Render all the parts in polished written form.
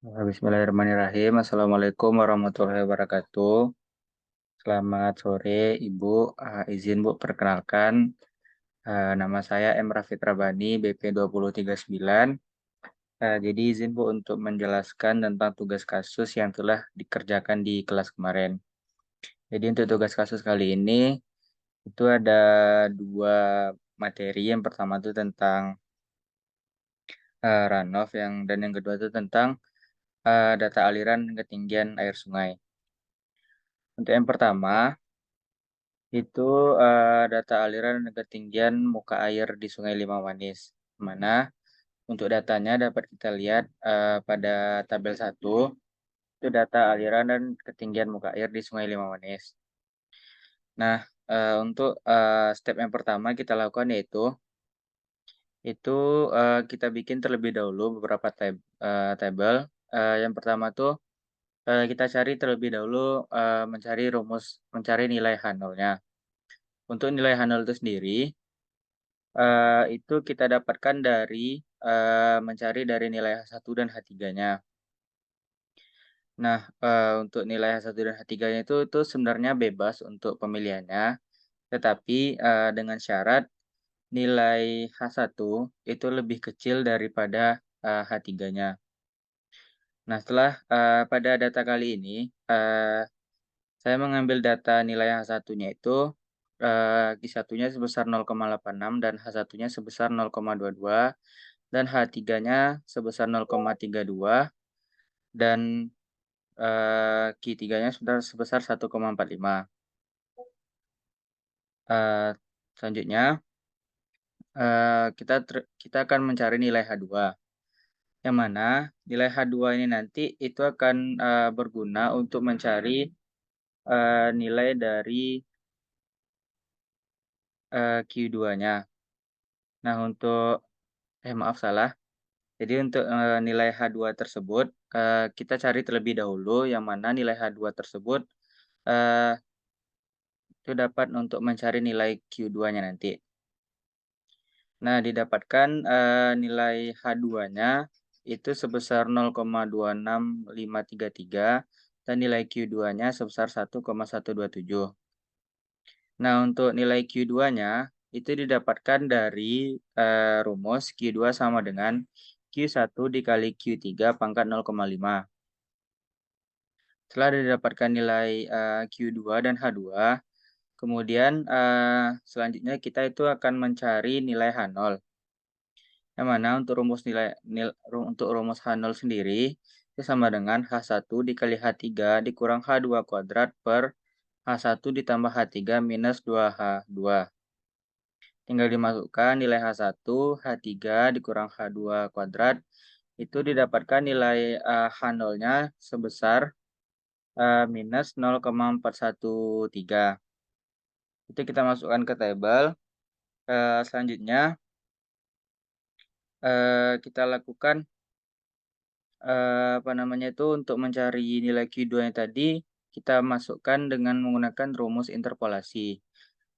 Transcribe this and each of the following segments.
Bismillahirrahmanirrahim. Assalamualaikum warahmatullahi wabarakatuh. Selamat sore, Ibu. Izin Bu perkenalkan. Nama saya M. Rafid Rabani, BP 2039. Jadi izin Bu untuk menjelaskan tentang tugas kasus yang telah dikerjakan di kelas kemarin. Jadi untuk tugas kasus kali ini itu ada dua materi. Yang pertama itu tentang runoff dan yang kedua itu tentang data aliran ketinggian air sungai. Untuk yang pertama, itu data aliran dan ketinggian muka air di Sungai Limau Manis. Mana untuk datanya dapat kita lihat pada tabel 1, itu data aliran dan ketinggian muka air di Sungai Limau Manis. Nah, untuk step yang pertama kita lakukan yaitu itu kita bikin terlebih dahulu beberapa tabel. Yang pertama tuh kita cari terlebih dahulu mencari nilai H0-nya. Untuk nilai H0 itu sendiri itu kita dapatkan dari mencari dari nilai H1 dan H3-nya. Nah, untuk nilai H1 dan H3-nya itu sebenarnya bebas untuk pemilihannya, tetapi dengan syarat nilai H1 itu lebih kecil daripada H3-nya. Nah, setelah pada data kali ini, saya mengambil data nilai H1-nya itu Q1-nya sebesar 0,86 dan H1-nya sebesar 0,22 dan H3-nya sebesar 0,32 dan Q3-nya sebesar 1,45. Selanjutnya kita akan mencari nilai H2, yang mana nilai H2 ini nanti itu akan berguna untuk mencari nilai dari Q2-nya. Nah, maaf salah. Jadi untuk nilai H2 tersebut kita cari terlebih dahulu, yang mana nilai H2 tersebut eh, itu dapat untuk mencari nilai Q2-nya nanti. Nah, didapatkan nilai H2-nya itu sebesar 0,26533 dan nilai Q2-nya sebesar 1,127. Nah, untuk nilai Q2-nya itu didapatkan dari rumus Q2 sama dengan Q1 dikali Q3 pangkat 0,5. Setelah didapatkan nilai Q2 dan H2, kemudian selanjutnya kita itu akan mencari nilai H0. Yang mana untuk rumus H0 sendiri itu sama dengan H1 dikali H3 dikurang H2 kuadrat per H1 ditambah H3 minus 2H2. Tinggal dimasukkan nilai H1, H3 dikurang H2 kuadrat. Itu didapatkan nilai H0-nya sebesar minus 0,413. Itu kita masukkan ke tabel. Selanjutnya kita lakukan untuk mencari nilai Q2-nya tadi kita masukkan dengan menggunakan rumus interpolasi.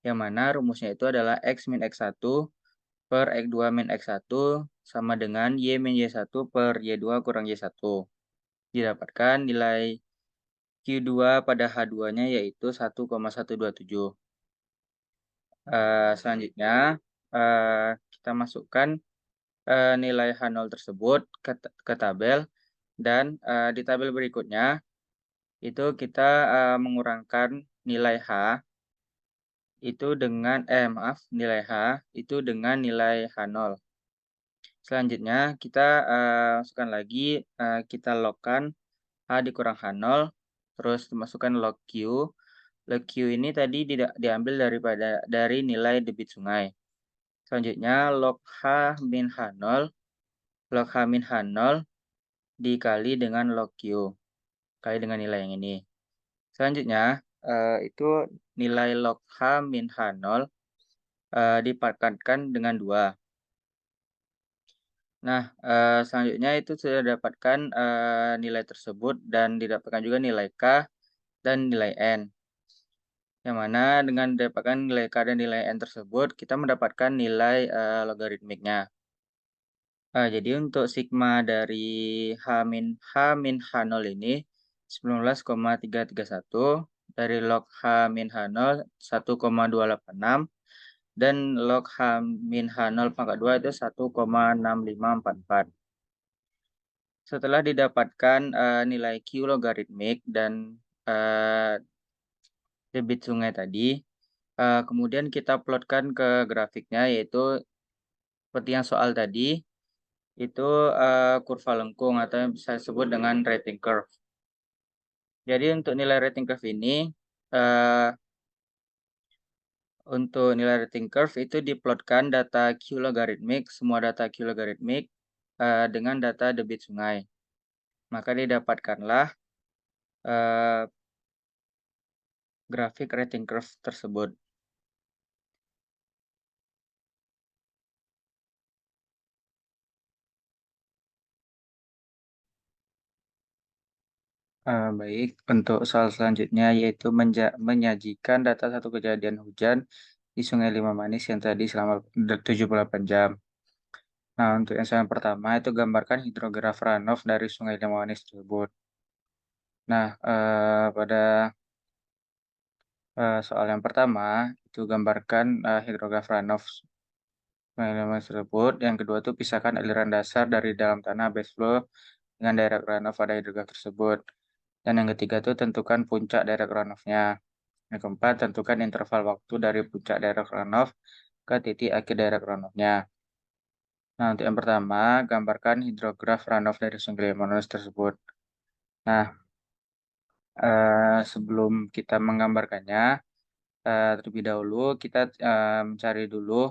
Yang mana rumusnya itu adalah X min X1 per X2 min X1 sama dengan Y min Y1 per Y2 kurang Y1. Didapatkan nilai Q2 pada H2-nya yaitu 1,127. Selanjutnya kita masukkan nilai H0 tersebut ke tabel dan di tabel berikutnya itu kita mengurangkan nilai H itu dengan nilai H itu dengan nilai H0. Selanjutnya kita masukkan lagi, kita logkan H dikurang H0, terus masukkan log Q. Log Q ini tadi diambil dari nilai debit sungai. Selanjutnya log H min H0, log H min H0 dikali dengan log Q, kali dengan nilai yang ini. Selanjutnya itu nilai log H min H0 dipangkatkan dengan 2. Nah, selanjutnya itu sudah dapatkan nilai tersebut dan didapatkan juga nilai K dan nilai N. Yang mana dengan mendapatkan nilai K dan nilai N tersebut, kita mendapatkan nilai logaritmiknya. Jadi untuk sigma dari H-H0 ini 19,331, dari log H-H0 1,286, dan log H-H0 pangkat 2 itu 1,6544. Setelah didapatkan nilai Q logaritmik dan eh, debit sungai tadi, kemudian kita plotkan ke grafiknya, yaitu seperti yang soal tadi, itu kurva lengkung atau yang bisa disebut dengan rating curve. Jadi untuk nilai rating curve ini, eh, untuk nilai rating curve itu diplotkan data Q logaritmik, semua data Q logaritmik dengan data debit sungai. Maka didapatkanlah eh, grafik rating curve tersebut. Baik, untuk soal selanjutnya yaitu menyajikan data satu kejadian hujan di Sungai Limanis yang tadi selama 78 jam. Nah, untuk yang pertama itu gambarkan hidrograf runoff dari Sungai Limanis tersebut. Nah, pada soal yang pertama itu gambarkan hidrograf runoff Sungai Limanis tersebut. Yang kedua itu pisahkan aliran dasar dari dalam tanah base flow dengan direct runoff pada hidrograf tersebut. Dan yang ketiga itu tentukan puncak direct runoff-nya. Yang keempat, tentukan interval waktu dari puncak direct runoff ke titik akhir direct runoff-nya. Nah, untuk yang pertama, gambarkan hidrograf runoff dari Sungai Limanis tersebut. Nah, sebelum kita menggambarkannya, terlebih dahulu kita mencari dulu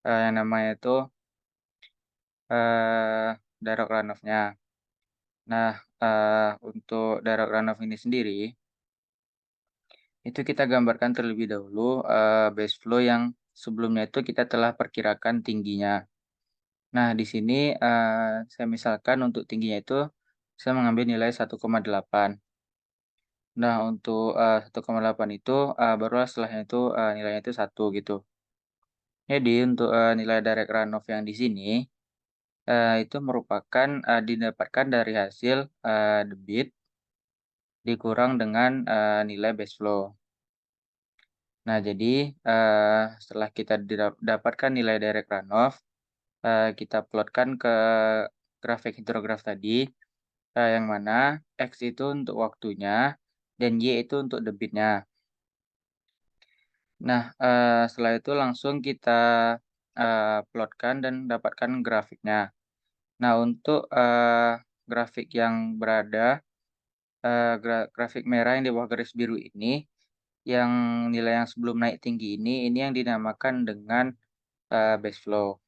yang namanya itu direct runoff-nya. Nah, untuk direct runoff ini sendiri, itu kita gambarkan terlebih dahulu base flow yang sebelumnya itu kita telah perkirakan tingginya. Nah, di sini saya misalkan untuk tingginya itu saya mengambil nilai 1,8. Nah, untuk 1,8 itu barulah setelahnya itu nilainya itu 1 gitu. Jadi untuk nilai direct runoff yang di sini itu merupakan didapatkan dari hasil debit dikurang dengan nilai base flow. Nah, jadi setelah kita dapatkan nilai direct runoff, kita plotkan ke grafik hidrograf tadi, yang mana X itu untuk waktunya dan Y itu untuk debitnya. Nah, setelah itu langsung kita plotkan dan dapatkan grafiknya. Nah, untuk grafik yang berada, grafik merah yang di bawah garis biru ini, yang nilai yang sebelum naik tinggi ini yang dinamakan dengan base flow.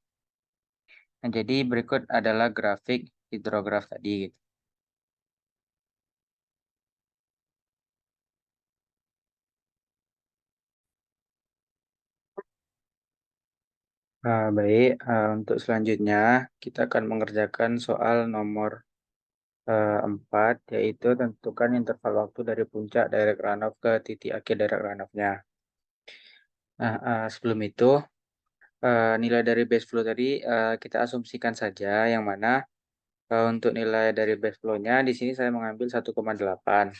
Nah, jadi berikut adalah grafik hidrograf tadi, gitu. Baik, untuk selanjutnya kita akan mengerjakan soal nomor 4, yaitu tentukan interval waktu dari puncak direct runoff ke titik akhir direct runoff-nya. Nah, sebelum itu nilai dari base flow tadi kita asumsikan saja, yang mana untuk nilai dari base flow-nya di sini saya mengambil 1,8.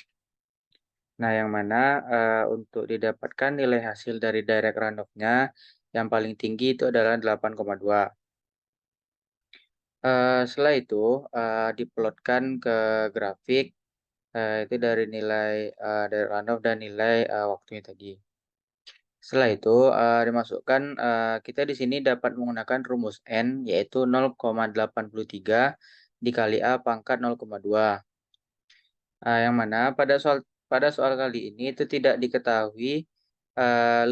Nah, yang mana untuk didapatkan nilai hasil dari direct runoff-nya yang paling tinggi itu adalah 8,2. Setelah itu diplotkan ke grafik itu dari nilai direct runoff dan nilai waktunya tadi. Setelah itu dimasukkan, kita di sini dapat menggunakan rumus N, yaitu 0,83 dikali A pangkat 0,2. Yang mana pada soal kali ini itu tidak diketahui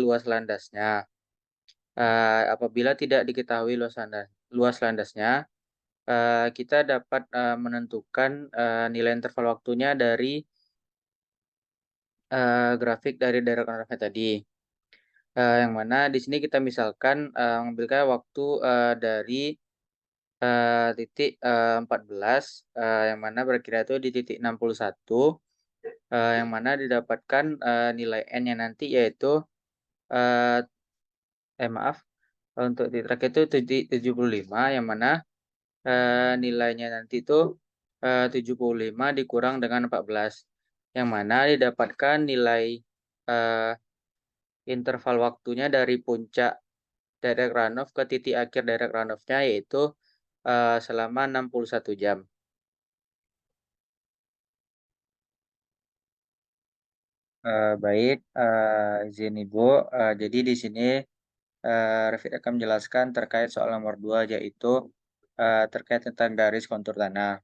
luas landasnya. Apabila tidak diketahui luas landasnya, kita dapat menentukan nilai interval waktunya dari grafik dari direct runoff tadi. Yang mana di sini kita misalkan mengambilkan waktu dari titik 14, yang mana berkira itu di titik 61, yang mana didapatkan nilai N-nya nanti yaitu eh, maaf, untuk titik terakhir itu titik 75, yang mana nilainya nanti itu 75 dikurang dengan 14, yang mana didapatkan nilai eh, interval waktunya dari puncak direct runoff ke titik akhir direct runoff-nya yaitu selama 61 jam. Baik, izin Ibu. Jadi di sini Rafid akan menjelaskan terkait soal nomor 2 yaitu terkait tentang garis kontur tanah.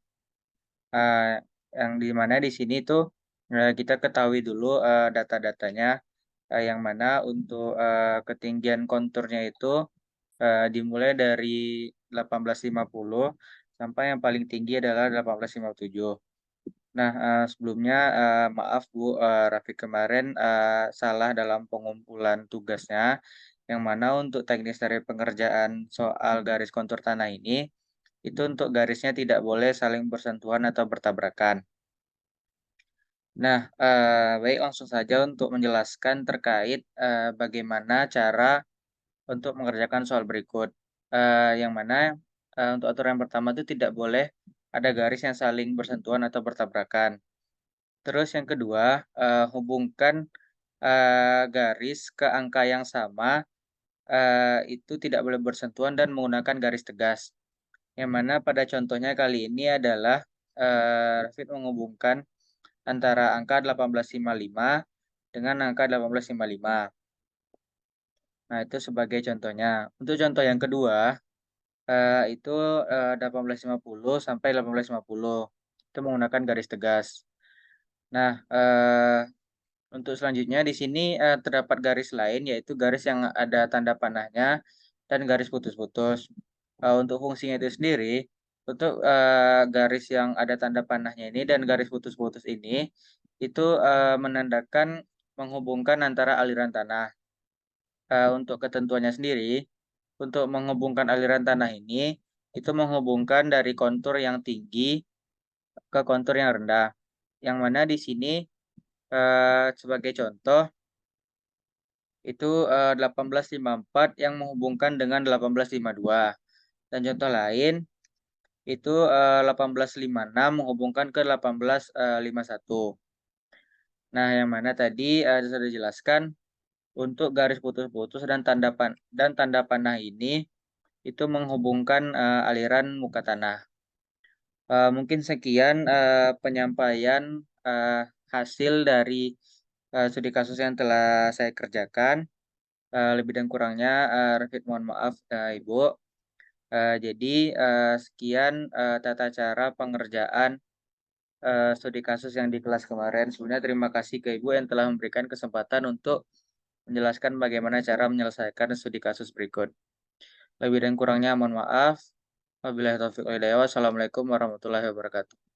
Eh, yang di mana di sini tuh kita ketahui dulu data-datanya yang mana untuk ketinggian konturnya itu dimulai dari 1850 sampai yang paling tinggi adalah 1857. Nah, sebelumnya maaf Bu, Rafiq kemarin salah dalam pengumpulan tugasnya, yang mana untuk teknis dari pengerjaan soal garis kontur tanah ini, itu untuk garisnya tidak boleh saling bersentuhan atau bertabrakan. Nah, baik langsung saja untuk menjelaskan terkait bagaimana cara untuk mengerjakan soal berikut. Yang mana untuk aturan yang pertama itu tidak boleh ada garis yang saling bersentuhan atau bertabrakan. Terus yang kedua, hubungkan garis ke angka yang sama, itu tidak boleh bersentuhan dan menggunakan garis tegas. Yang mana pada contohnya kali ini adalah Rafid menghubungkan antara angka 1855 dengan angka 1855. Nah, itu sebagai contohnya. Untuk contoh yang kedua, itu 1850 sampai 1850. Itu menggunakan garis tegas. Nah, untuk selanjutnya di sini terdapat garis lain yaitu garis yang ada tanda panahnya dan garis putus-putus. Untuk fungsinya itu sendiri, untuk garis yang ada tanda panahnya ini dan garis putus-putus ini itu menandakan menghubungkan antara aliran tanah. Untuk ketentuannya sendiri, untuk menghubungkan aliran tanah ini itu menghubungkan dari kontur yang tinggi ke kontur yang rendah. Yang mana di sini sebagai contoh itu 1854 yang menghubungkan dengan 1852. Dan contoh lain itu 1856 menghubungkan ke 1851. Nah, yang mana tadi sudah dijelaskan untuk garis putus-putus dan tanda panah ini itu menghubungkan aliran muka tanah. Mungkin sekian penyampaian hasil dari studi kasus yang telah saya kerjakan. Lebih dan kurangnya, Rafid mohon maaf, Ibu. Jadi, sekian tata cara pengerjaan studi kasus yang di kelas kemarin. Sebenarnya terima kasih ke Ibu yang telah memberikan kesempatan untuk menjelaskan bagaimana cara menyelesaikan studi kasus berikut. Lebih dan kurangnya mohon maaf. Wabillahi taufiq wal hidayah. Wassalamualaikum warahmatullahi wabarakatuh.